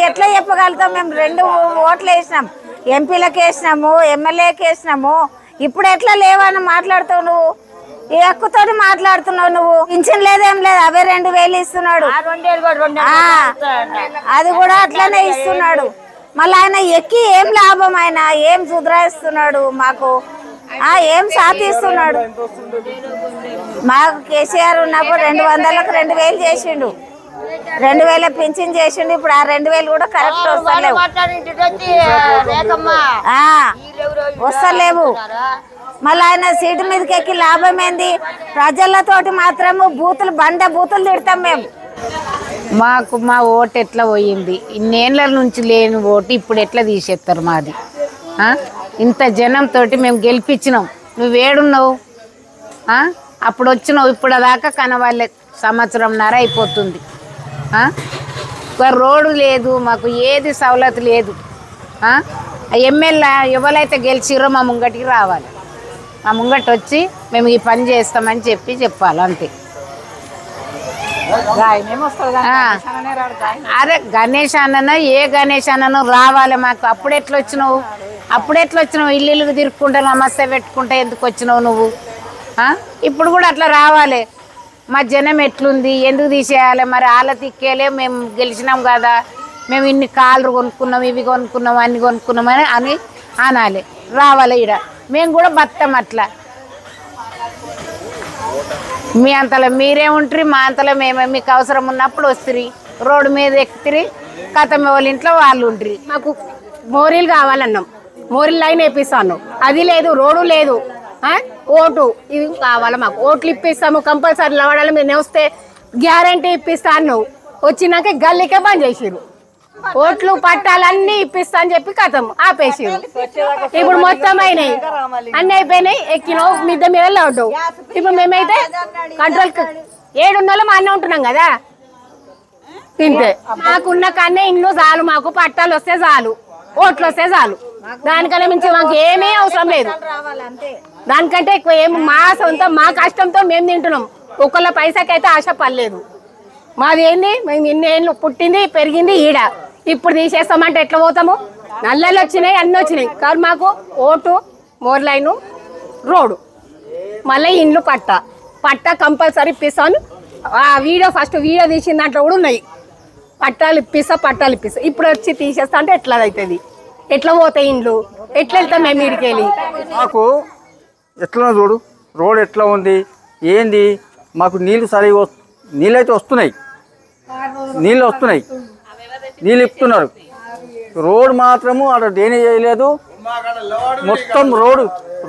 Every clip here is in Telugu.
ఎట్లా చెప్పగలుగుతాం? మేము 2 ఓట్లు వేసినాం, ఎంపీలకు వేసినాము, ఎమ్మెల్యేకి వేసినాము. ఇప్పుడు ఎట్లా లేవని మాట్లాడుతావు నువ్వు? ఈ హక్కుతో మాట్లాడుతున్నావు నువ్వు. పింఛన్ లేదేం లేదు, అవే 2000 ఇస్తున్నాడు. అది కూడా అట్లనే ఇస్తున్నాడు. మళ్ళీ ఆయన ఎక్కి ఏం లాభం? ఆయన ఏం సుధరాయిస్తున్నాడు? మాకు ఏం సాధిస్తున్నాడు? మాకు కేసీఆర్ ఉన్నప్పుడు 200లకు 2000 చేసిండు, 2000 పింఛన్ చేసిండు. ఇప్పుడు ఆ 2000 కూడా కరెక్ట్ వస్తలేవు. మళ్ళీ ఆయన సీటు మీదకి ఎక్కి లాభం ఏంది? ప్రజలతోటి మాత్రము బూతులు తిడతాం మేము. మాకు మా ఓటు ఎట్లా పోయింది? ఇన్నేళ్ల నుంచి లేని ఓటు ఇప్పుడు ఎట్లా తీసేస్తారు మాది? ఇంత జనంతో మేము గెలిపించినాం, నువ్వేడున్నావు? అప్పుడు వచ్చినావు, ఇప్పుడు దాకా కనవాళ్ళే. 1.5 అయిపోతుంది. రోడ్డు లేదు, మాకు ఏది సవలతు లేదు. ఎమ్మెల్యే ఎవరైతే గెలిచిరో మా ముంగటికి రావాలి, మా ముంగటి వచ్చి మేము ఈ పని చేస్తామని చెప్పాలి అంతే. అరే గణేష్ అన్ననో ఏ గణేష్ అన్ననో రావాలి మాకు. అప్పుడెట్లా వచ్చినావు? ఇల్లు తిరుక్కుంటా నమస్తే పెట్టుకుంటా ఎందుకు వచ్చినావు నువ్వు? ఇప్పుడు కూడా అట్లా రావాలి. మా జనం ఎట్లుంది, ఎందుకు తీసేయాలి? మరి వాళ్ళ తిక్కేలే మేము గెలిచినాం కదా, మేము ఇన్ని కార్లు కొనుక్కున్నాం, ఇవి కొనుక్కున్నాం, అన్ని కొనుక్కున్నామని అనాలి. రావాలి ఈడ మేము కూడా బతాం అట్లా. మీ అంతలో మీరే ఉంటారు, మా అంతలో మేమే. మీకు అవసరం ఉన్నప్పుడు వస్తుంది, రోడ్డు మీద ఎక్కుతారు, కథ వాళ్ళ ఇంట్లో వాళ్ళు ఉంటారు. మాకు మోరీలు కావాలన్నాం, మోరీలు లైన్ వేపిస్తాను, అది లేదు, రోడ్డు లేదు. ఓటు ఇది కావాలి మాకు. ఓట్లు ఇప్పిస్తాము కంపల్సరీ. లవడాలి మీరు వస్తే గ్యారంటీ ఇప్పిస్తాను. వచ్చినాక గల్లీకే బంద్ చేసిరు. ఓట్లు పట్టాలన్నీ ఇప్పిస్తా అని చెప్పి కథం ఆపేసిరు. ఇప్పుడు మొత్తం అయినాయి, అన్ని అయిపోయినాయి. ఎక్కినావు మిద్ద మీద లౌడ్. ఇప్పుడు మేమైతే కంట్రోల్ 7 నెలలు అన్నీ ఉంటున్నాం కదా, తింటే మాకున్న కన్నా ఇండ్లు చాలు. మాకు పట్టాలు వస్తే చాలు, ఓట్లు వస్తే చాలు. దానికన్నా మించి మాకు ఏమీ అవసరం లేదు. దానికంటే ఎక్కువ ఏమి మా సొంతం మా కష్టంతో మేము తింటున్నాం. ఒకళ్ళ పైసాకైతే ఆశ పడలేదు. మాది ఏంది, మేము ఇన్ని ఏళ్ళు పుట్టింది పెరిగింది ఈడ. ఇప్పుడు తీసేస్తామంటే ఎట్లా పోతాము? నల్లలు వచ్చినాయి, అన్నీ వచ్చినాయి. కానీ మాకు ఓటు, మోర్ లైను, రోడ్డు, మళ్ళీ ఇండ్లు పట్ట కంపల్సరీ ఇప్పిస్తాను. ఫస్ట్ వీడియో తీసిన దాంట్లో కూడా ఉన్నాయి. పట్టాలు ఇప్పిస్తా. ఇప్పుడు వచ్చి తీసేస్తా అంటే ఎట్లా అవుతుంది? ఎట్లా పోతాయి ఇండ్లు? ఎట్లా వెళ్తాం మేము ఇడికి వెళ్ళి? మాకు ఎట్లా చూడు, రోడ్ ఎట్లా ఉంది ఏంది? మాకు నీళ్ళు అయితే వస్తున్నాయి, నీళ్ళు ఇస్తున్నారు. రోడ్ మాత్రము అక్కడ డ్రైనేజ్ చేయలేదు. మొత్తం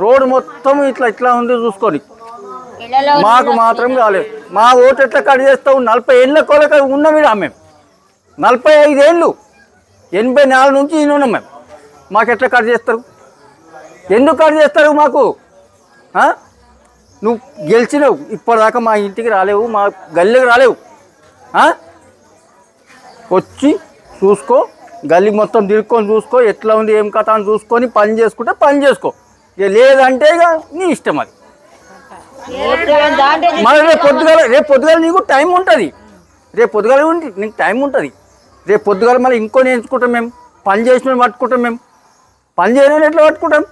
రోడ్ మొత్తం ఇట్లా ఉంది చూసుకొని. మాకు మాత్రం రాలేదు. మా ఓటు ఎట్లా కట్ చేస్తావు? 40 ఏళ్ళ కొలక ఉన్నాం ఇక్కడ. మేము 45 ఏళ్ళు, 84 నుంచి ఈయన ఉన్నాం మేము. మాకు ఎట్లా కట్ చేస్తారు? ఎందుకు కట్ చేస్తారు మాకు? నువ్వు గెలిచినావు, ఇప్పటిదాకా మా ఇంటికి రాలేవు, మా గల్లీకి రాలేవు. వచ్చి చూసుకో, గల్లీ మొత్తం తిరుక్కొని చూసుకో, ఎట్లా ఉంది ఏం కథ అని చూసుకొని పని చేసుకుంటే పని చేసుకో. ఇక లేదంటే ఇక నీ ఇష్టం అది. మళ్ళీ రేపు పొద్దుగాల నీకు టైం ఉంటుంది. నీకు టైం ఉంటుంది. రేపు పొద్దుగాల మళ్ళీ ఇంకొని ఎంచుకుంటాం మేము. పని చేసిన పట్టుకుంటాం మేము. పని చేయని ఎట్లా పట్టుకుంటాం?